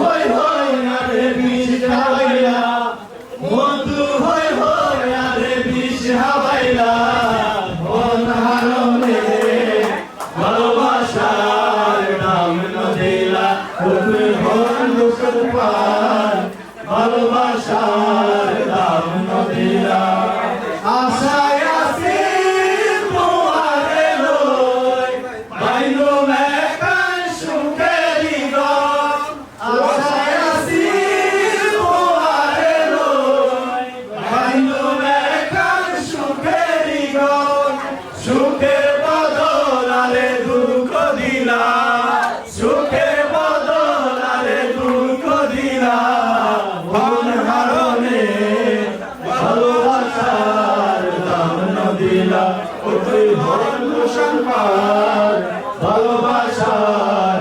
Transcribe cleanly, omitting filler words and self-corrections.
হই হই আরে বিষ খাওয়াইলা বন্ধু হই হই আরে বিষ খাওয়াইলা মন হারনে ভালোবাসার নাম নদিলা তুমি বন্ধু সুপার ভালোবাসার নাম নদিলা আশায় আছি তোমারে লই বাইনো মেকান সুখেরি গম আশায় আছি তোমারে লই বাইনো মেকান সুখেরি গম সুখের বদলারে দুঃখ দিলা সুখের বদলারে দুঃখ দিলা মন হারনে ভালোবাসার দাম নদিলা ওই বন্ধু সম্পার ভালোবাসার